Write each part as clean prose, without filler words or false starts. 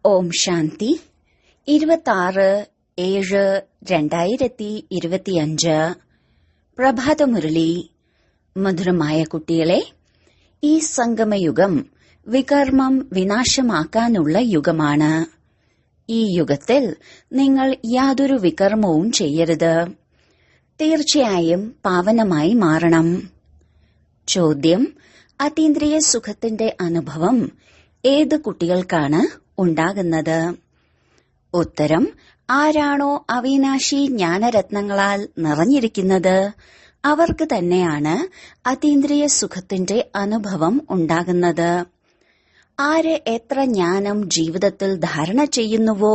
ഓം ശാന്തി 26/7/2025 പ്രഭാതമുരളി. മധുരമായ കുട്ടികളെ, ഈ സംഗമയുഗം വികർമ്മം വിനാശമാക്കാനുള്ള യുഗമാണ്. ഈ യുഗത്തിൽ നിങ്ങൾ യാതൊരു വികർമ്മവും ചെയ്യരുത്. തീർച്ചയായും പാവനമായി മാറണം. ചോദ്യം: അതീന്ദ്രിയ സുഖത്തിന്റെ അനുഭവം ഏത് കുട്ടികൾക്കാണ് ഉണ്ടാകുന്നത്? ഉത്തരം: ആരാണോ അവിനാശി ജ്ഞാനരത്നങ്ങളാൽ നിറഞ്ഞിരിക്കുന്നത് അവർക്ക് തന്നെയാണ് അതീന്ദ്രിയ സുഖത്തിന്റെ അനുഭവം ഉണ്ടാകുന്നത്. ആര് എത്ര ജ്ഞാനം ജീവിതത്തിൽ ധാരണ ചെയ്യുന്നുവോ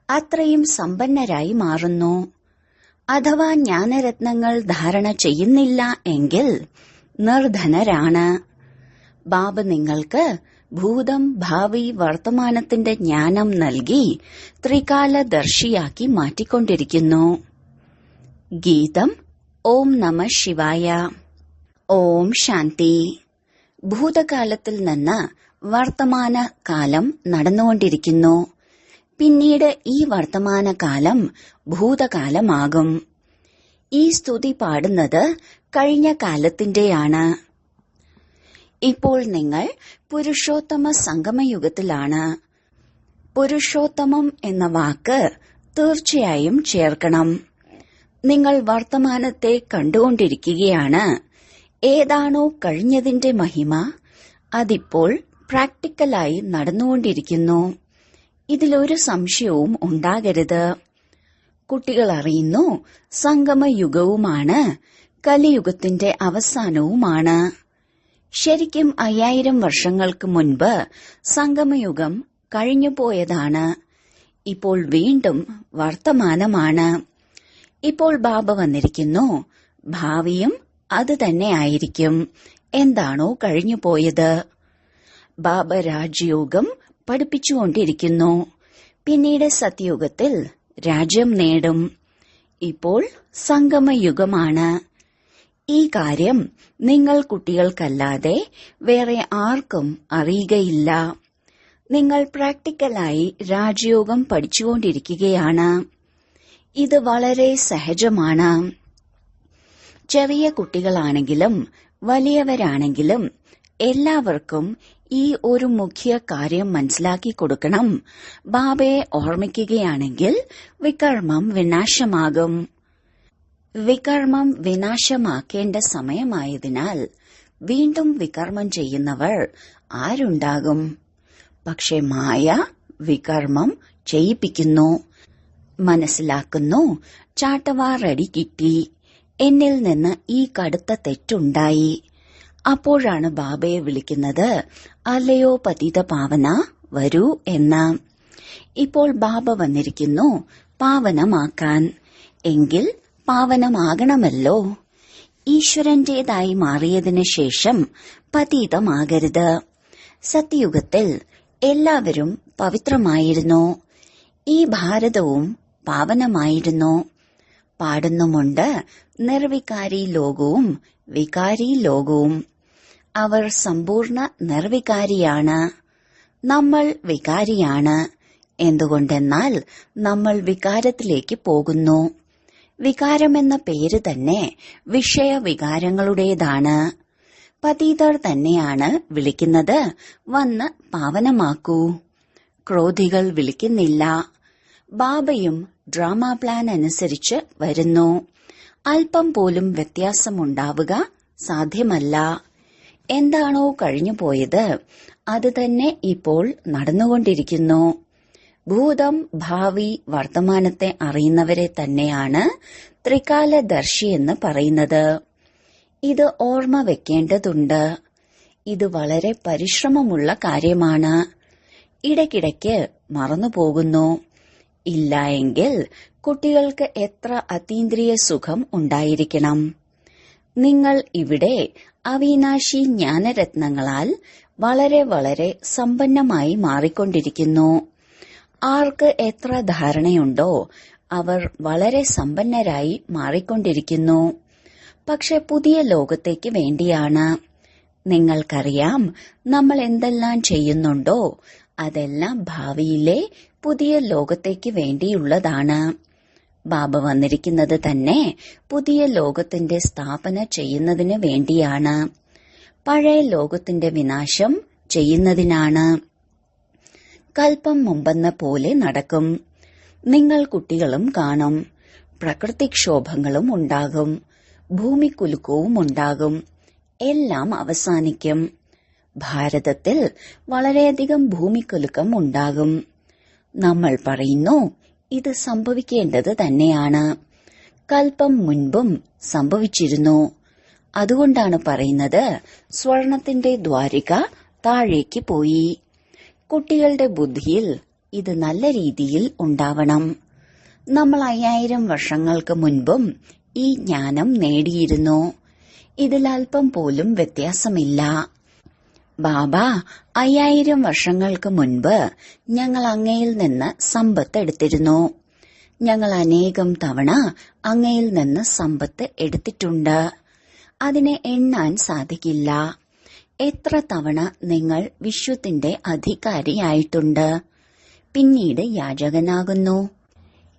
അത്രയും സമ്പന്നരായി മാറുന്നു. അഥവാ ജ്ഞാനരത്നങ്ങൾ ധാരണ ചെയ്യുന്നില്ല എങ്കിൽ നിർധനരാണ്. ബാബ നിങ്ങൾക്ക് ഭൂതം, ഭാവി, വർത്തമാനത്തിന്റെ ജ്ഞാനം നൽകി ത്രികാലദർശിയാക്കി മാറ്റിക്കൊണ്ടിരിക്കുന്നു. ഗീതം: ഓം നമ ശിവായ. ഓം ശാന്തി. ഭൂതകാലത്തിൽ നിന്ന് വർത്തമാന കാലം നടന്നുകൊണ്ടിരിക്കുന്നു. പിന്നീട് ഈ വർത്തമാനകാലം ഭൂതകാലമാകും. ഈ സ്തുതി പാടുന്നത് കഴിഞ്ഞ കാലത്തിന്റെയാണ്. ഇപ്പോൾ നിങ്ങൾ പുരുഷോത്തമ സംഗമയുഗത്തിലാണ്. പുരുഷോത്തമം എന്ന വാക്ക് തീർച്ചയായും ചേർക്കണം. നിങ്ങൾ വർത്തമാനത്തെ കണ്ടുകൊണ്ടിരിക്കുകയാണ്. ഏതാണോ കഴിഞ്ഞതിന്റെ മഹിമ അതിപ്പോൾ പ്രാക്ടിക്കലായി നടന്നുകൊണ്ടിരിക്കുന്നു. ഇതിലൊരു സംശയവും ഉണ്ടാകരുത്. കുട്ടികൾ അറിയുന്നു, സംഗമയുഗവുമാണ് കലിയുഗത്തിന്റെ അവസാനവുമാണ്. ശരിക്കും 5000 വർഷങ്ങൾക്ക് മുൻപ് സംഗമയുഗം കഴിഞ്ഞുപോയതാണ്. ഇപ്പോൾ വീണ്ടും വർത്തമാനമാണ്. ഇപ്പോൾ ബാബ വന്നിരിക്കുന്നു. ഭാവിയും അത് തന്നെ ആയിരിക്കും. എന്താണോ കഴിഞ്ഞുപോയത്. ബാബ രാജയോഗം പഠിപ്പിച്ചുകൊണ്ടിരിക്കുന്നു. പിന്നീട് സത്യയുഗത്തിൽ രാജ്യം നേടും. ഇപ്പോൾ സംഗമയുഗമാണ്. ഈ കാര്യം നിങ്ങൾ കുട്ടികൾക്കല്ലാതെ വേറെ ആർക്കും അറിയുകയില്ല. നിങ്ങൾ പ്രാക്ടിക്കലായി രാജയോഗം പഠിച്ചുകൊണ്ടിരിക്കുകയാണ്. ഇത് വളരെ സഹജമാണ്. ചെറിയ കുട്ടികളാണെങ്കിലും വലിയവരാണെങ്കിലും എല്ലാവർക്കും ഈ ഒരു മുഖ്യ കാര്യം മനസ്സിലാക്കി കൊടുക്കണം. ബാബയെ ഓർമ്മിക്കുകയാണെങ്കിൽ വികർമ്മം വിനാശമാകും. വികർമ്മം വിനാശമാക്കേണ്ട സമയമായതിനാൽ വീണ്ടും വികർമ്മം ചെയ്യുന്നവർ ആരുണ്ടാകും? പക്ഷെ മായ വികർമ്മം ചെയ്യിപ്പിക്കുന്നു. മനസ്സിലാക്കുന്നു, ചാട്ടവാറടി കിട്ടി, എന്നിൽ നിന്ന് ഈ കടുത്ത തെറ്റുണ്ടായി. അപ്പോഴാണ് ബാബയെ വിളിക്കുന്നത്, അല്ലയോ പതിത പാവന, വരൂ എന്ന്. ഇപ്പോൾ ബാബ വന്നിരിക്കുന്നു പാവനമാക്കാൻ. എങ്കിൽ പാവനമാകണമല്ലോ. ഈശ്വരന്റേതായി മാറിയതിനു ശേഷം പതീതമാകരുത്. സത്യയുഗത്തിൽ എല്ലാവരും പവിത്രമായിരുന്നു. ഈ ഭാരതവും പാവനമായിരുന്നു. പാടുന്നുമുണ്ട് നിർവികാരി ലോകവും വികാരി ലോകവും. അവർ സമ്പൂർണ്ണ നിർവികാരിയാണ്. നമ്മൾ വികാരിയാണ്. എന്തുകൊണ്ടെന്നാൽ നമ്മൾ വികാരത്തിലേക്ക് പോകുന്നു. വികാരമെന്ന പേര് തന്നെ വിഷയവികാരങ്ങളുടേതാണ്. പതീതർ തന്നെയാണ് വിളിക്കുന്നത്, വന്ന് പാവനമാക്കൂ. ക്രോധികൾ വിളിക്കുന്നില്ല. ബാബയും ഡ്രാമ പ്ലാൻ അനുസരിച്ച് വരുന്നു. അല്പം പോലും വ്യത്യാസമുണ്ടാവുക സാധ്യമല്ല. എന്താണോ കഴിഞ്ഞുപോയത് അത് തന്നെ ഇപ്പോൾ നടന്നുകൊണ്ടിരിക്കുന്നു. ഭൂതം, ഭാവി, വർത്തമാനത്തെ അറിയുന്നവരെ തന്നെയാണ് ത്രികാലദർശി എന്ന് പറയുന്നത്. ഇത് ഓർമ്മ വെക്കേണ്ടതുണ്ട്. ഇത് വളരെ പരിശ്രമമുള്ള കാര്യമാണ്. ഇടയ്ക്കിടയ്ക്ക് മറന്നുപോകുന്നു. ഇല്ല എങ്കിൽ കുട്ടികൾക്ക് എത്ര അതീന്ദ്രിയ സുഖം ഉണ്ടായിരിക്കണം. നിങ്ങൾ ഇവിടെ അവിനാശി ജ്ഞാനരത്നങ്ങളാൽ വളരെ വളരെ സമ്പന്നമായി മാറിക്കൊണ്ടിരിക്കുന്നു. ആർക്ക് എത്ര ധാരണയുണ്ടോ അവർ വളരെ സമ്പന്നരായി മാറിക്കൊണ്ടിരിക്കുന്നു. പക്ഷെ പുതിയ ലോകത്തേക്ക് വേണ്ടിയാണ്. നിങ്ങൾക്കറിയാം, നമ്മൾ എന്തെല്ലാം ചെയ്യുന്നുണ്ടോ അതെല്ലാം ഭാവിയിലെ പുതിയ ലോകത്തേക്ക് വേണ്ടിയുള്ളതാണ്. ബാബ വന്നിരിക്കുന്നത് തന്നെ പുതിയ ലോകത്തിന്റെ സ്ഥാപന ചെയ്യുന്നതിന് വേണ്ടിയാണ്. പഴയ ലോകത്തിന്റെ വിനാശം ചെയ്യുന്നതിനാണ്. കൽപ്പം മുമ്പെന്ന പോലെ നടക്കും. നിങ്ങൾ കുട്ടികളും കാണും. പ്രകൃതിക്ഷോഭങ്ങളും ഉണ്ടാകും. ഭൂമിക്കുലുക്കവും ഉണ്ടാകും. എല്ലാം അവസാനിക്കും. ഭാരതത്തിൽ വളരെയധികം ഭൂമിക്കുലുക്കം ഉണ്ടാകും. നമ്മൾ പറയുന്നു ഇത് സംഭവിക്കേണ്ടത് തന്നെയാണ്. കൽപ്പം മുൻപും സംഭവിച്ചിരുന്നു. അതുകൊണ്ടാണ് പറയുന്നത് സ്വർണത്തിന്റെ ദ്വാരിക താഴേക്ക് പോയി. കുട്ടികളുടെ ബുദ്ധിയിൽ ഇത് നല്ല രീതിയിൽ ഉണ്ടാവണം. നമ്മൾ 5000 വർഷങ്ങൾക്ക് മുൻപും ഈ ജ്ഞാനം നേടിയിരുന്നു. ഇതിൽ അല്പം പോലും വ്യത്യാസമില്ല. ബാബ 5000 വർഷങ്ങൾക്ക് മുൻപ് ഞങ്ങൾ അങ്ങയിൽ നിന്ന് സമ്പത്ത് എടുത്തിരുന്നു. ഞങ്ങൾ അനേകം തവണ അങ്ങയിൽ നിന്ന് സമ്പത്ത് എടുത്തിട്ടുണ്ട്. അതിനെ എണ്ണാൻ സാധിക്കില്ല. എത്ര തവണ നിങ്ങൾ വിശ്വത്തിന്റെ അധികാരിയായിട്ടുണ്ട്. പിന്നീട് യാചകനാകുന്നു.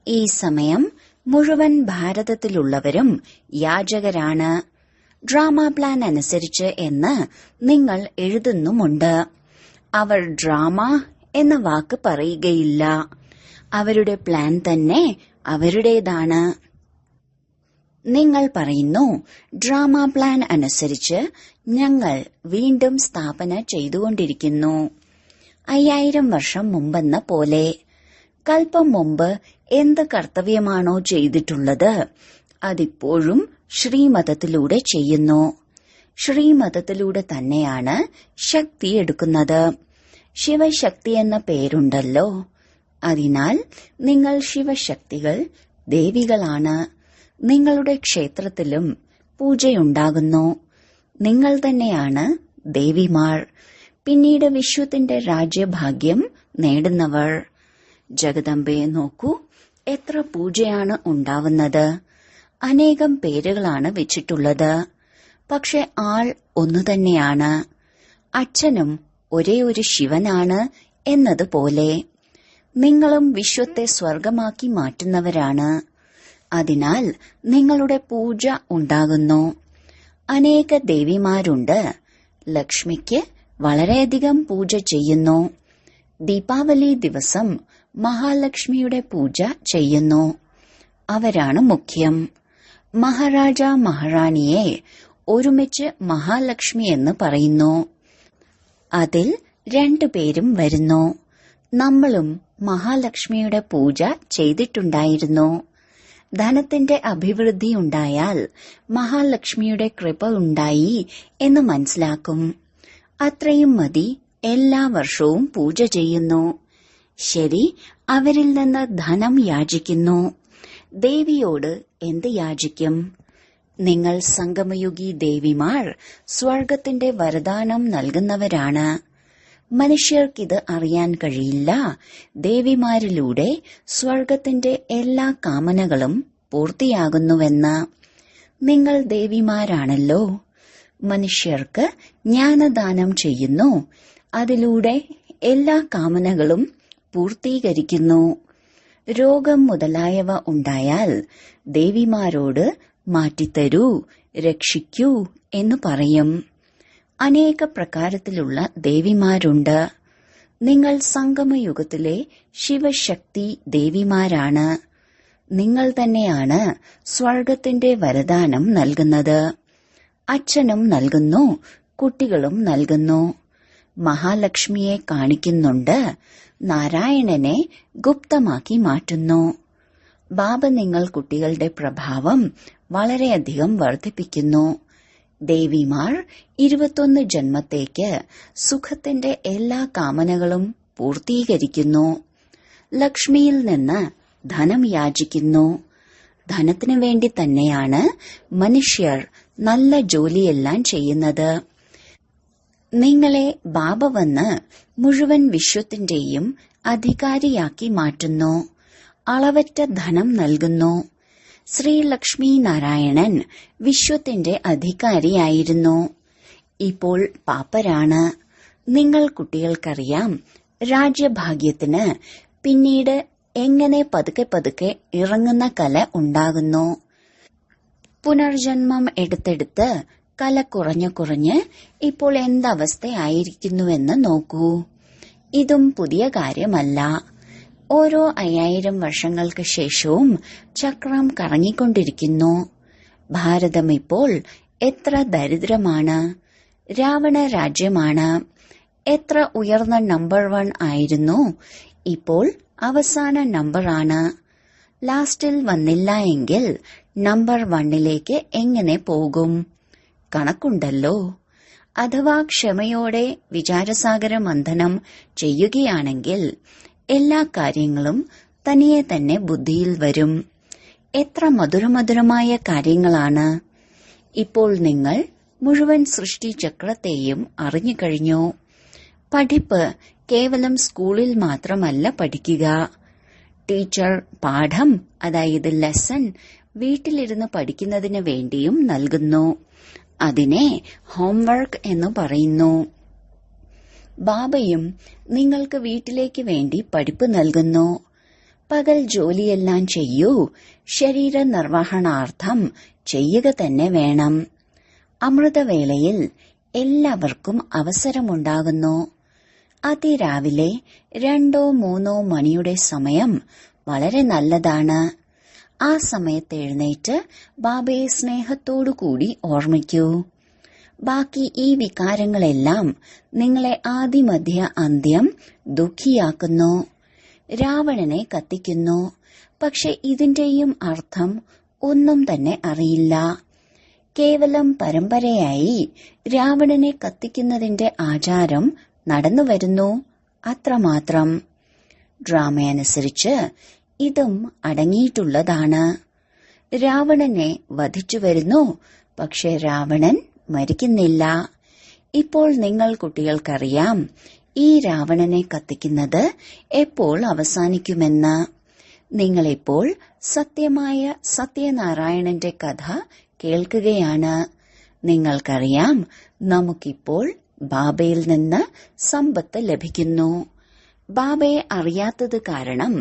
ഈ സമയം മുഴുവൻ ഭാരതത്തിലുള്ളവരും യാചകരാണ്. ഡ്രാമ പ്ലാൻ അനുസരിച്ച് എന്ന് നിങ്ങൾ എഴുതുന്നുമുണ്ട്. അവർ ഡ്രാമ എന്ന വാക്ക് പറയുകയില്ല. അവരുടെ പ്ലാൻ തന്നെ അവരുടേതാണ്. നിങ്ങൾ പറയുന്നു ഡ്രാമ പ്ലാൻ അനുസരിച്ച് ഞങ്ങൾ വീണ്ടും സ്ഥാപന ചെയ്തുകൊണ്ടിരിക്കുന്നു. 5000 വർഷം മുമ്പെന്ന പോലെ. കൽപ്പം മുമ്പ് എന്ത് കർത്തവ്യമാണോ ചെയ്തിട്ടുള്ളത് അതിപ്പോഴും ശ്രീമതത്തിലൂടെ ചെയ്യുന്നു. ശ്രീമതത്തിലൂടെ തന്നെയാണ് ശക്തി എടുക്കുന്നത്. ശിവശക്തി എന്ന പേരുണ്ടല്ലോ. അതിനാൽ നിങ്ങൾ ശിവശക്തികൾ ദേവികളാണ്. നിങ്ങളുടെ ക്ഷേത്രത്തിലും പൂജയുണ്ടാകുന്നു. നിങ്ങൾ തന്നെയാണ് ദേവിമാർ. പിന്നീട് വിശ്വത്തിന്റെ രാജ്യഭാഗ്യം നേടുന്നവർ. ജഗദംബയെ നോക്കൂ, എത്ര പൂജയാണ് ഉണ്ടാവുന്നത്. അനേകം പേരുകളാണ് വെച്ചിട്ടുള്ളത്. പക്ഷെ ആൾ ഒന്നുതന്നെയാണ്. അച്ഛനും ഒരേ ഒരു ശിവനാണ് എന്നതുപോലെ. നിങ്ങളും വിശ്വത്തെ സ്വർഗമാക്കി മാറ്റുന്നവരാണ്. അതിനാൽ നിങ്ങളുടെ പൂജ ഉണ്ടാകുന്നു. അനേക ദേവിമാരുണ്ട്. ലക്ഷ്മിക്ക് വളരെയധികം പൂജ ചെയ്യുന്നു. ദീപാവലി ദിവസം മഹാലക്ഷ്മിയുടെ പൂജ ചെയ്യുന്നു. അവരാണ് മുഖ്യം. മഹാരാജ മഹാറാണിയെ ഒരുമിച്ച് മഹാലക്ഷ്മി എന്ന് പറയുന്നു. അതിൽ 2 പേരും വരുന്നു. നമ്മളും മഹാലക്ഷ്മിയുടെ പൂജ ചെയ്തിട്ടുണ്ടായിരുന്നു. ധനത്തിന്റെ അഭിവൃദ്ധി ഉണ്ടായാൽ മഹാലക്ഷ്മിയുടെ കൃപ ഉണ്ടായി എന്ന് മനസ്സിലാക്കും. അത്രയും മതി. എല്ലാ വർഷവും പൂജ ചെയ്യുന്നു. ശരി, അവരിൽ നിന്ന് ധനം യാചിക്കുന്നു. ദേവിയോട് എന്ത് യാചിക്കും? നിങ്ങൾ സംഗമയുഗി ദേവിമാർ സ്വർഗത്തിന്റെ വരദാനം നൽകുന്നവരാണ്. മനുഷ്യർക്കിത് അറിയാൻ കഴിയില്ല. ദേവിമാരിലൂടെ സ്വർഗത്തിന്റെ എല്ലാ കാമനകളും പൂർത്തിയാകുന്നുവെന്ന്. നിങ്ങൾ ദേവിമാരാണല്ലോ. മനുഷ്യർക്ക് ജ്ഞാനദാനം ചെയ്യുന്നു. അതിലൂടെ എല്ലാ കാമനകളും പൂർത്തീകരിക്കുന്നു. രോഗം മുതലായവ ഉണ്ടായാൽ ദേവിമാരോട് മാറ്റിത്തരൂ, രക്ഷിക്കൂ എന്നു പറയും. അനേക പ്രകാരത്തിലുള്ള ദേവിമാരുണ്ട്. നിങ്ങൾ സംഗമയുഗത്തിലെ ശിവശക്തി ദേവിമാരാണ്. നിങ്ങൾ തന്നെയാണ് സ്വർഗത്തിന്റെ വരദാനം നൽകുന്നത്. അച്ഛനും നൽകുന്നു, കുട്ടികളും നൽകുന്നു. മഹാലക്ഷ്മിയെ കാണിക്കുന്നുണ്ട്. നാരായണനെ ഗുപ്തമാക്കി മാറ്റുന്നു. ബാബ നിങ്ങൾ കുട്ടികളുടെ പ്രഭാവം വളരെയധികം വർദ്ധിപ്പിക്കുന്നു. ദേവിമാർ 21 ജന്മത്തേക്ക് സുഖത്തിന്റെ എല്ലാ കാമനകളും പൂർത്തീകരിക്കുന്നു. ലക്ഷ്മിയിൽ നിന്ന് ധനം യാചിക്കുന്നു. ധനത്തിനു വേണ്ടി തന്നെയാണ് മനുഷ്യർ നല്ല ജോലിയെല്ലാം ചെയ്യുന്നത്. നിങ്ങളെ ബാബ വന്ന് മുഴുവൻ വിശ്വത്തിന്റെയും അധികാരിയാക്കി മാറ്റുന്നു. അളവറ്റ ധനം നൽകുന്നു. ശ്രീ ലക്ഷ്മി നാരായണൻ വിശ്വത്തിന്റെ അധികാരിയായിരുന്നു. ഇപ്പോൾ പാപ്പരാണ്. നിങ്ങൾ കുട്ടികൾക്കറിയാം രാജ്യഭാഗ്യത്തിന് പിന്നീട് എങ്ങനെ പതുക്കെ പതുക്കെ ഇറങ്ങുന്ന കല ഉണ്ടാകുന്നു. പുനർജന്മം എടുത്തെടുത്ത് കല കുറഞ്ഞ് ഇപ്പോൾ എന്തവസ്ഥയായിരിക്കുന്നുവെന്ന് നോക്കൂ. ഇതും പുതിയ കാര്യമല്ല. ഓരോ 5000 വർഷങ്ങൾക്ക് ശേഷവും ചക്രം കറങ്ങിക്കൊണ്ടിരിക്കുന്നു. ഭാരതം ഇപ്പോൾ എത്ര ദരിദ്രമാണ്. രാവണ രാജ്യമാണ്. എത്ര ഉയർന്ന നമ്പർ 1 ആയിരുന്നു, ഇപ്പോൾ അവസാന നമ്പറാണ്. ലാസ്റ്റിൽ വന്നില്ല എങ്കിൽ നമ്പർ 1ലേക്ക് എങ്ങനെ പോകും? കണക്കുണ്ടല്ലോ. അഥവാ ക്ഷമയോടെ വിചാരസാഗര മന്ഥനം ചെയ്യുകയാണെങ്കിൽ എല്ലാ കാര്യങ്ങളും തനിയെ തന്നെ ബുദ്ധിയിൽ വരും. എത്ര മധുരമധുരമായ കാര്യങ്ങളാണ്. ഇപ്പോൾ നിങ്ങൾ മുഴുവൻ സൃഷ്ടിചക്രത്തെയും അറിഞ്ഞു കഴിഞ്ഞു. പഠിപ്പ് കേവലം സ്കൂളിൽ മാത്രമല്ല പഠിക്കുക. ടീച്ചർ പാഠം, അതായത് ലെസൺ, വീട്ടിലിരുന്ന് പഠിക്കുന്നതിന് വേണ്ടിയും നൽകുന്നു. അതിനെ ഹോംവർക്ക് എന്ന് പറയുന്നു. ബാബയും നിങ്ങൾക്ക് വീട്ടിലേക്ക് വേണ്ടി പഠിപ്പ് നൽകുന്നു. പകൽ ജോലിയെല്ലാം ചെയ്യൂ, ശരീര നിർവഹണാർത്ഥം ചെയ്യുക തന്നെ വേണം. അമൃതവേളയിൽ എല്ലാവർക്കും അവസരമുണ്ടാകുന്നു. അതിരാവിലെ 2-3 മണിയുടെ സമയം വളരെ നല്ലതാണ്. ആ സമയത്ത് എഴുന്നേറ്റ് ബാബയെ സ്നേഹത്തോടുകൂടി ഓർമ്മിക്കൂ. ബാക്കി ഈ വികാരങ്ങളെല്ലാം നിങ്ങളെ ആദിമധ്യ അന്ത്യം ദുഃഖിയാക്കുന്നു. രാവണനെ കത്തിക്കുന്നു. പക്ഷെ ഇതിന്റെയും അർത്ഥം ഒന്നും തന്നെ അറിയില്ല. കേവലം പരമ്പരയായി രാവണനെ കത്തിക്കുന്നതിന്റെ ആചാരം നടന്നുവരുന്നു, അത്രമാത്രം. ഡ്രാമയനുസരിച്ച് ഇതും അടങ്ങിയിട്ടുള്ളതാണ്. രാവണനെ വധിച്ചു വരുന്നു, പക്ഷെ രാവണൻ മരിക്കുന്നില്ല. ഇപ്പോൾ നിങ്ങൾ കുട്ടികൾക്കറിയാം ഈ രാവണനെ കത്തിക്കുന്നത് എപ്പോൾ അവസാനിക്കുമെന്ന്. നിങ്ങളിപ്പോൾ സത്യമായ സത്യനാരായണന്റെ കഥ കേൾക്കുകയാണ്. നിങ്ങൾക്കറിയാം നമുക്കിപ്പോൾ ബാബയിൽ നിന്ന് സമ്പത്ത് ലഭിക്കുന്നു. ബാബയെ അറിയാത്തത് കാരണം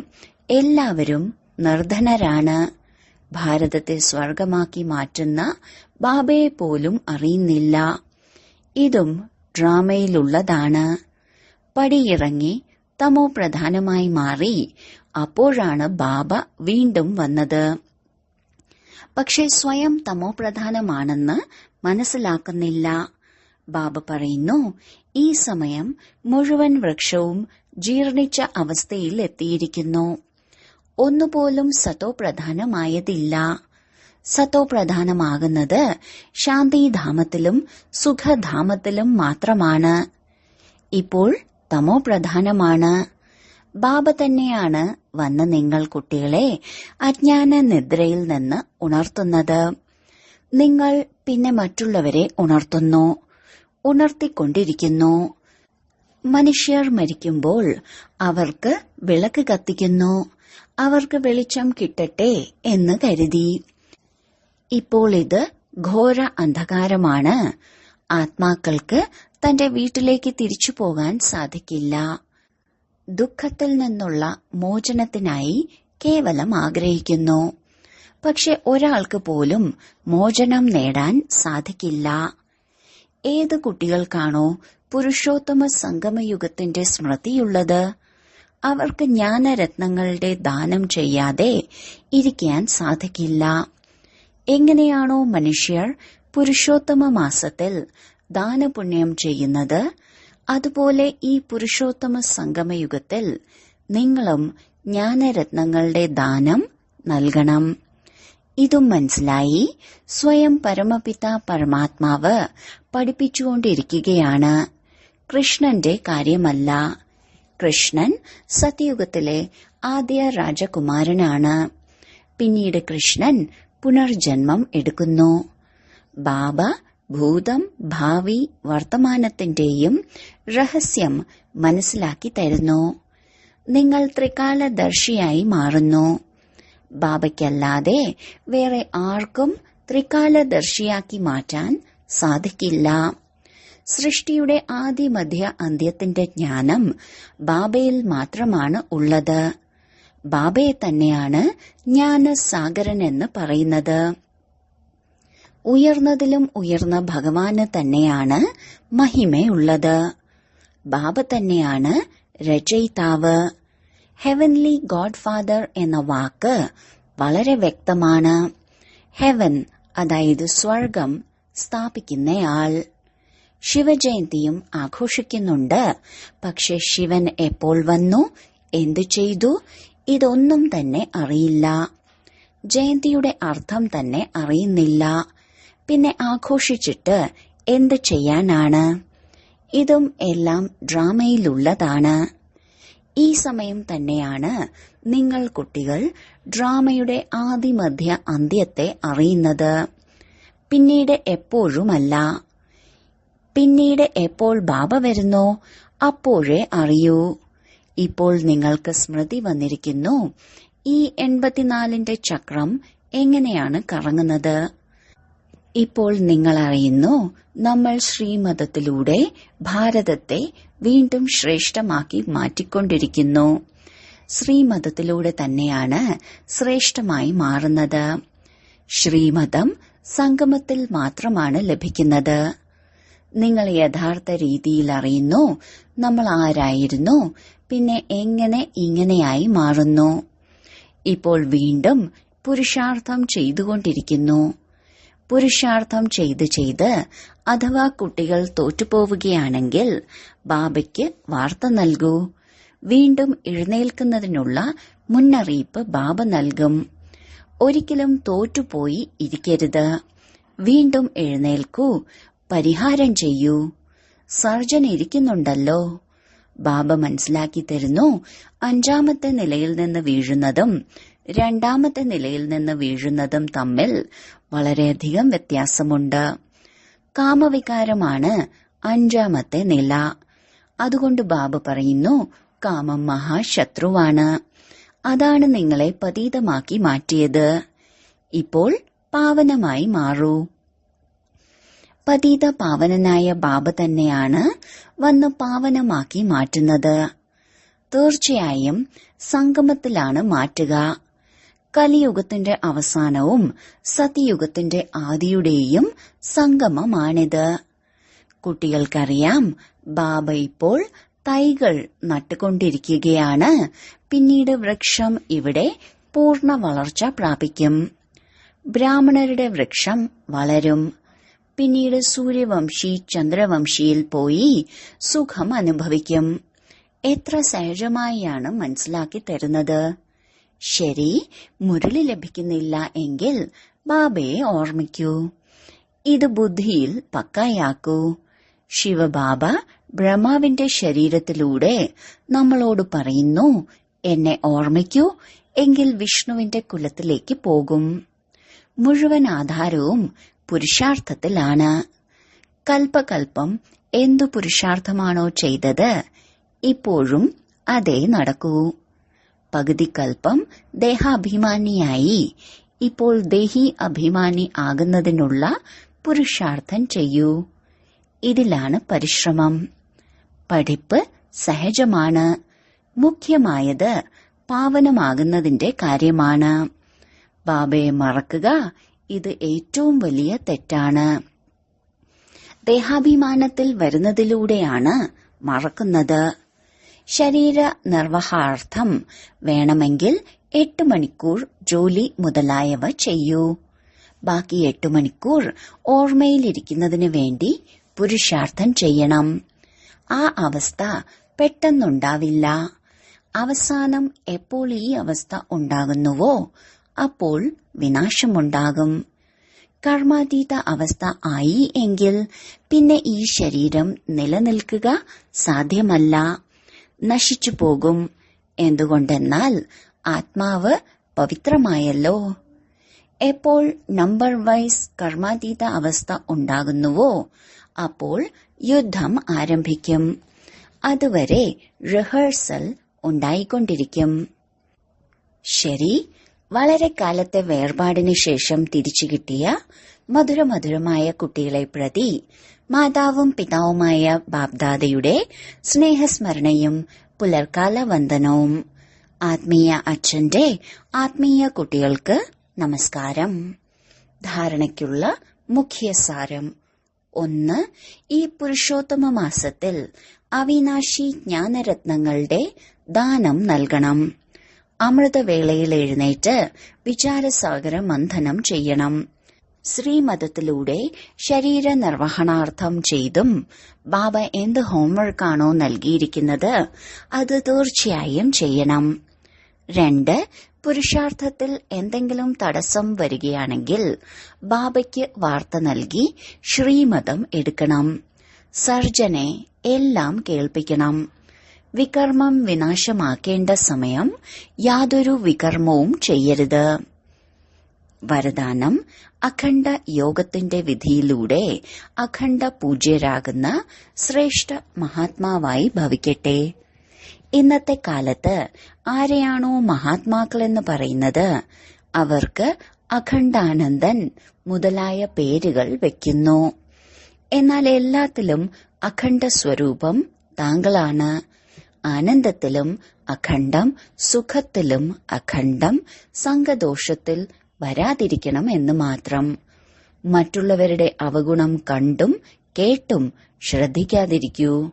എല്ലാവരും നിർധനരാണ്. ഭാരതത്തെ സ്വർഗമാക്കി മാറ്റുന്ന ബാബയെ പോലും അറിയുന്നില്ല. ഇതും ഡ്രാമയിലുള്ളതാണ്. പടിയിറങ്ങി തമോ പ്രധാനമായി മാറി. അപ്പോഴാണ് ബാബ വീണ്ടും വന്നത്. പക്ഷെ സ്വയം തമോ പ്രധാനമാണെന്ന് മനസ്സിലാക്കുന്നില്ല. ബാബ പറയുന്നു, ഈ സമയം മുഴുവൻ വൃക്ഷവും ജീർണിച്ച അവസ്ഥയിൽ എത്തിയിരിക്കുന്നു. ഒന്നുപോലും സതോ പ്രധാനമായതില്ല. സതോ പ്രധാനമാകുന്നത് ശാന്തിധാമത്തിലും സുഖധാമത്തിലും മാത്രമാണ്. ഇപ്പോൾ തമോ പ്രധാനമാണ്. ബാബ തന്നെയാണ് വന്ന് നിങ്ങൾ കുട്ടികളെ അജ്ഞാന നിദ്രയിൽ നിന്ന് ഉണർത്തുന്നത്. നിങ്ങൾ പിന്നെ മറ്റുള്ളവരെ ഉണർത്തുന്നു, ഉണർത്തിക്കൊണ്ടിരിക്കുന്നു. മനുഷ്യർ മരിക്കുമ്പോൾ അവർക്ക് വിളക്ക് കത്തിക്കുന്നു, അവർക്ക് വെളിച്ചം കിട്ടട്ടെ എന്ന് കരുതി. ഇപ്പോൾ ഇത് ഘോര അന്ധകാരമാണ്. ആത്മാക്കൾക്ക് തന്റെ വീട്ടിലേക്ക് തിരിച്ചു പോകാൻ സാധിക്കില്ല. ദുഃഖത്തിൽ നിന്നുള്ള മോചനത്തിനായി കേവലം ആഗ്രഹിക്കുന്നു. പക്ഷെ ഒരാൾക്ക് പോലും മോചനം നേടാൻ സാധിക്കില്ല. ഏത് കുട്ടികൾക്കാണോ പുരുഷോത്തമ സംഗമയുഗത്തിന്റെ സ്മൃതിയുള്ളത്, അവർക്ക് ജ്ഞാനരത്നങ്ങളുടെ ദാനം ചെയ്യാതെ ഇരിക്കാൻ സാധിക്കില്ല. എങ്ങനെയാണോ മനുഷ്യർ പുരുഷോത്തമ മാസത്തിൽ ദാനപുണ്യം ചെയ്യുന്നത്, അതുപോലെ ഈ പുരുഷോത്തമ സംഗമയുഗത്തിൽ നിങ്ങളും ജ്ഞാനരത്നങ്ങളുടെ ദാനം നൽകണം. ഇതും മനസ്സിലായി സ്വയം പരമപിത പരമാത്മാവ് പഠിപ്പിച്ചുകൊണ്ടിരിക്കുകയാണ്. കൃഷ്ണന്റെ കാര്യമല്ല. കൃഷ്ണൻ സത്യയുഗത്തിലെ ആദ്യ രാജകുമാരനാണ്. പിന്നീട് കൃഷ്ണൻ പുനർജന്മം എടുക്കുന്നു. ബാബ ഭൂതം ഭാവി വർത്തമാനത്തിന്റെയും രഹസ്യം മനസ്സിലാക്കി തരുന്നു. നിങ്ങൾ ത്രികാലദർശിയായി മാറുന്നു. ബാബയ്ക്കല്ലാതെ വേറെ ആർക്കും ത്രികാലദർശിയാക്കി മാറ്റാൻ സാധിക്കില്ല. സൃഷ്ടിയുടെ ആദി മധ്യ അന്ത്യത്തിന്റെ ജ്ഞാനം ബാബയിൽ മാത്രമാണ് ഉള്ളത്. ബാബയെ തന്നെയാണ് ജ്ഞാനസാഗരൻ എന്ന് പറയുന്നത്. ഉയർന്നതിലും ഉയർന്ന ഭഗവാന് തന്നെയാണ് മഹിമയുള്ളത്. ബാബ തന്നെയാണ് രചയിതാവ്. ഹെവൻലി ഗോഡ് ഫാദർ എന്ന വാക്ക് വളരെ വ്യക്തമാണ്. ഹെവൻ, അതായത് സ്വർഗം സ്ഥാപിക്കുന്നയാൾ. ശിവജയന്തിയും ആഘോഷിക്കുന്നുണ്ട്. പക്ഷെ ശിവൻ എപ്പോൾ വന്നു, എന്തു ചെയ്തു, ഇതൊന്നും തന്നെ അറിയില്ല. ജയന്തിയുടെ അർത്ഥം തന്നെ അറിയുന്നില്ല. പിന്നെ ആഘോഷിച്ചിട്ട് എന്ത് ചെയ്യാനാണ്? ഇതും എല്ലാം ഡ്രാമയിലുള്ളതാണ്. ഈ സമയം തന്നെയാണ് നിങ്ങൾ കുട്ടികൾ ഡ്രാമയുടെ ആദിമധ്യ അന്ത്യത്തെ അറിയുന്നത്. പിന്നീട് എപ്പോഴുമല്ല. പിന്നീട് എപ്പോൾ ബാബ വരുന്നോ അപ്പോഴേ അറിയൂ. ഇപ്പോൾ നിങ്ങൾക്ക് സ്മൃതി വന്നിരിക്കുന്നു. ഈ 84ന്റെ ചക്രം എങ്ങനെയാണ് കറങ്ങുന്നത്. ഇപ്പോൾ നിങ്ങൾ അറിയുന്നു, നമ്മൾ ശ്രീമതത്തിലൂടെ ഭാരതത്തെ വീണ്ടും ശ്രേഷ്ഠമാക്കി മാറ്റിക്കൊണ്ടിരിക്കുന്നു. ശ്രീമതത്തിലൂടെ തന്നെയാണ് ശ്രേഷ്ഠമായി മാറുന്നത്. ശ്രീമതം സംഗമത്തിൽ മാത്രമാണ് ലഭിക്കുന്നത്. നിങ്ങൾ യഥാർത്ഥ രീതിയിൽ അറിയുന്നു നമ്മൾ ആരായിരുന്നു, പിന്നെ എങ്ങനെ ഇങ്ങനെയായി മാറുന്നു. ഇപ്പോൾ വീണ്ടും പുരുഷാർത്ഥം ചെയ്തുകൊണ്ടിരിക്കുന്നു. പുരുഷാർത്ഥം ചെയ്ത് ചെയ്ത് അഥവാ കുട്ടികൾ തോറ്റുപോവുകയാണെങ്കിൽ ബാബയ്ക്ക് വാർത്ത നൽകൂ. വീണ്ടും എഴുന്നേൽക്കുന്നതിനുള്ള മുന്നറിയിപ്പ് ബാബ നൽകും. ഒരിക്കലും തോറ്റുപോയി ഇരിക്കരുത്. വീണ്ടും എഴുന്നേൽക്കൂ, പരിഹാരം ചെയ്യൂ. സർജൻ ഇരിക്കുന്നുണ്ടല്ലോ. ബാബ മനസ്സിലാക്കി തരുന്നു, 5ാമത്തെ നിലയിൽ നിന്ന് വീഴുന്നതും 2ാമത്തെ നിലയിൽ നിന്ന് വീഴുന്നതും തമ്മിൽ വളരെയധികം വ്യത്യാസമുണ്ട്. കാമവികാരമാണ് 5ാമത്തെ നില. അതുകൊണ്ട് ബാബ പറയുന്നു, കാമം മഹാശത്രുവാണ്. അതാണ് നിങ്ങളെ പതീതമാക്കി മാറ്റിയത്. ഇപ്പോൾ പാവനമായി മാറൂ. പതീത പാവനനായ ബാബ തന്നെയാണ് വന്ന് പാവനമാക്കി മാറ്റുന്നത്. തീർച്ചയായും സംഗമത്തിലാണ് മാറ്റുക. കലിയുഗത്തിന്റെ അവസാനവും സതിയുഗത്തിന്റെ ആദിയുടെയും സംഗമമാണിത്. കുട്ടികൾക്കറിയാം, ബാബ ഇപ്പോൾ തൈകൾ നട്ടുകൊണ്ടിരിക്കുകയാണ്. പിന്നീട് വൃക്ഷം ഇവിടെ പൂർണ്ണ വളർച്ച പ്രാപിക്കും. ബ്രാഹ്മണരുടെ വൃക്ഷം വളരും. പിന്നീട് സൂര്യവംശി ചന്ദ്രവംശിയിൽ പോയി സുഖം അനുഭവിക്കും. എത്ര സഹജമായാണ് മനസ്സിലാക്കി തരുന്നത്. ശരി, മുരളി ലഭിക്കുന്നില്ല എങ്കിൽ ബാബയെ ഓർമ്മിക്കൂ. ഇത് ബുദ്ധിയിൽ പക്കായാക്കൂ. ശിവബാബ ബ്രഹ്മാവിന്റെ ശരീരത്തിലൂടെ നമ്മളോട് പറയുന്നു, എന്നെ ഓർമ്മിക്കൂ, എങ്കിൽ വിഷ്ണുവിന്റെ കുലത്തിലേക്ക് പോകും. മുഴുവൻ ആധാരവും പുരുഷാർത്ഥത്തിലാണ്. കൽപ്പകൽപ്പം എന്തു പുരുഷാർത്ഥമാണോ ചെയ്തത്, ഇപ്പോഴും അതേ നടക്കൂ. പകുതി കൽപ്പം ദേഹാഭിമാനിയായി, ഇപ്പോൾ ദേഹി അഭിമാനി ആകുന്നതിനുള്ള പുരുഷാർത്ഥം ചെയ്യൂ. ഇതിലാണ് പരിശ്രമം. പഠിപ്പ് സഹജമാണ്. മുഖ്യമായത് പാവനമാകുന്നതിന്റെ കാര്യമാണ്. ബാബയെ മറക്കുക, ഇത് ഏറ്റവും വലിയ തെറ്റാണ്. ദേഹാഭിമാനത്തിൽ വരുന്നതിലൂടെയാണ് മറക്കുന്നത്. ശരീര നിർവഹാർത്ഥം വേണമെങ്കിൽ 8 മണിക്കൂർ ജോലി മുതലായവ ചെയ്യൂ. ബാക്കി 8 മണിക്കൂർ ഓർമ്മയിലിരിക്കുന്നതിന് വേണ്ടി പുരുഷാർത്ഥം ചെയ്യണം. ആ അവസ്ഥ പെട്ടെന്നുണ്ടാവില്ല. അവസാനം എപ്പോൾ ഈ അവസ്ഥ ഉണ്ടാകുന്നുവോ അപ്പോൾ വിനാശമുണ്ടാകും. കർമാതീത അവസ്ഥ ആയി എങ്കിൽ പിന്നെ ഈ ശരീരം നിലനിൽക്കുക സാധ്യമല്ല, നശിച്ചു പോകും. എന്തുകൊണ്ടെന്നാൽ ആത്മാവ് പവിത്രമായല്ലോ. എപ്പോൾ നമ്പർ വൈസ് കർമാതീത അവസ്ഥ ഉണ്ടാകുന്നുവോ അപ്പോൾ യുദ്ധം ആരംഭിക്കും. അതുവരെ റിഹേഴ്സൽ ഉണ്ടായിക്കൊണ്ടിരിക്കും. ശരി, വളരെ കാലത്തെ വേർപാടിനു ശേഷം തിരിച്ചു കിട്ടിയ മധുരമധുരമായ കുട്ടികളെ പ്രതി മാതാവും പിതാവുമായ ബാബ്ദാദയുടെ സ്നേഹസ്മരണയും പുലർക്കാല വന്ദനവും. ആത്മീയ അച്ഛന്റെ ആത്മീയ കുട്ടികൾക്ക് നമസ്കാരം. ധാരണയ്ക്കുള്ള മുഖ്യസാരം. 1. ഈ പുരുഷോത്തമ മാസത്തിൽ അവിനാശി ജ്ഞാനരത്നങ്ങളുടെ ദാനം നൽകണം. അമൃതവേളയിൽ എഴുന്നേറ്റ് വിചാരസാഗര മന്ഥനം ചെയ്യണം. ശ്രീമതത്തിലൂടെ ശരീര നിർവഹണാർത്ഥം ചെയ്തും ബാബ എന്ത് ഹോംവർക്കാണോ നൽകിയിരിക്കുന്നത് അത് തീർച്ചയായും ചെയ്യണം. 2. പുരുഷാർത്ഥത്തിൽ എന്തെങ്കിലും തടസ്സം വരികയാണെങ്കിൽ ബാബയ്ക്ക് വാർത്ത നൽകി ശ്രീമതം എടുക്കണം. സർജനെ എല്ലാം കേൾപ്പിക്കണം. വികർമ്മം വിനാശമാക്കേണ്ട സമയം യാതൊരു വികർമ്മവും ചെയ്യരുത്. വരദാനം. അഖണ്ഡ യോഗത്തിന്റെ വിധിയിലൂടെ അഖണ്ഡ പൂജ്യരാകുന്ന ശ്രേഷ്ഠ മഹാത്മാവായി ഭവിക്കട്ടെ. ഇന്നത്തെ കാലത്ത് ആരെയാണോ മഹാത്മാക്കളെന്ന് പറയുന്നത് അവർക്ക് അഖണ്ഡാനന്ദൻ മുതലായ പേരുകൾ വയ്ക്കുന്നു. എന്നാൽ എല്ലാത്തിലും അഖണ്ഡ സ്വരൂപം താങ്കളാണ്. ആനന്ദത്തിലും അഖണ്ഡം, സുഖത്തിലും അഖണ്ഡം, സംഘദോഷത്തിൽ വരാതിരിക്കണം എന്ന് മാത്രം. മറ്റുള്ളവരുടെ അവഗുണം കണ്ടും കേട്ടും ശ്രദ്ധിക്കാതിരിക്കൂ.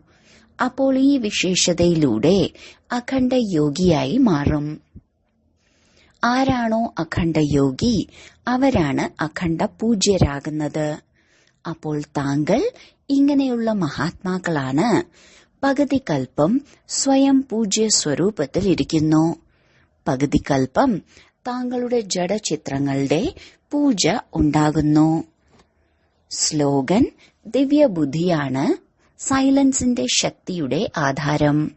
അപ്പോൾ ഈ വിശേഷതയിലൂടെ അഖണ്ഡ യോഗിയായി മാറും. ആരാണോ അഖണ്ഡ യോഗി അവരാണ് അഖണ്ഡ പൂജ്യരാകുന്നത്. അപ്പോൾ താങ്കൾ ഇങ്ങനെയുള്ള മഹാത്മാക്കളാണ്. പകുതി കൽപ്പം സ്വയം പൂജ്യ സ്വരൂപത്തിൽ ഇരിക്കുന്നു. പകുതി കൽപ്പം താങ്കളുടെ ജഡചിത്രങ്ങളുടെ പൂജ ഉണ്ടാകുന്നു. സ്ലോഗൻ. ദിവ്യബുദ്ധിയാണ് സൈലൻസിന്റെ ശക്തിയുടെ ആധാരം.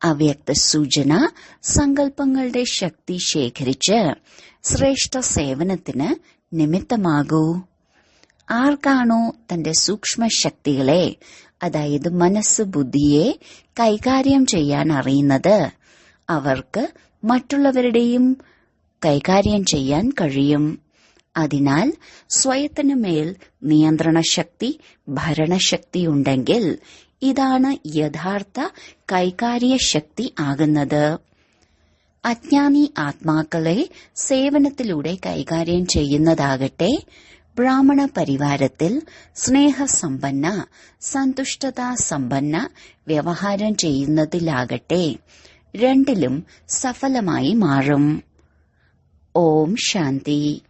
അവ്യക്ത സൂചന. സങ്കല്പങ്ങളുടെ ശക്തി ശേഖരിച്ച് ശ്രേഷ്ഠ സേവനത്തിന് നിമിത്തമാകൂ. ആർക്കാണോ തന്റെ സൂക്ഷ്മ ശക്തികളെ, അതായത് മനസ്സ്, ബുദ്ധിയെ കൈകാര്യം ചെയ്യാൻ അറിയുന്നത് അവർക്ക് മറ്റുള്ളവരുടെയും കൈകാര്യം ചെയ്യാൻ കഴിയും. അതിനാൽ സ്വയത്തിനു മേൽ നിയന്ത്രണ ശക്തി, ഭരണശക്തി ഉണ്ടെങ്കിൽ ഇതാണ് യഥാർത്ഥ കൈകാര്യ ശക്തി ആകുന്നത്. അജ്ഞാനി ആത്മാക്കളെ സേവനത്തിലൂടെ കൈകാര്യം ചെയ്യുന്നതാകട്ടെ ബ്രാഹ്മണ പരിവാരത്തിൽ സ്നേഹസമ്പന്ന, സന്തുഷ്ടതാ സമ്പന്ന വ്യവഹാരം ചെയ്യുന്നതിലാകട്ടെ രണ്ടിലും സഫലമായി മാറും. ഓം ശാന്തി.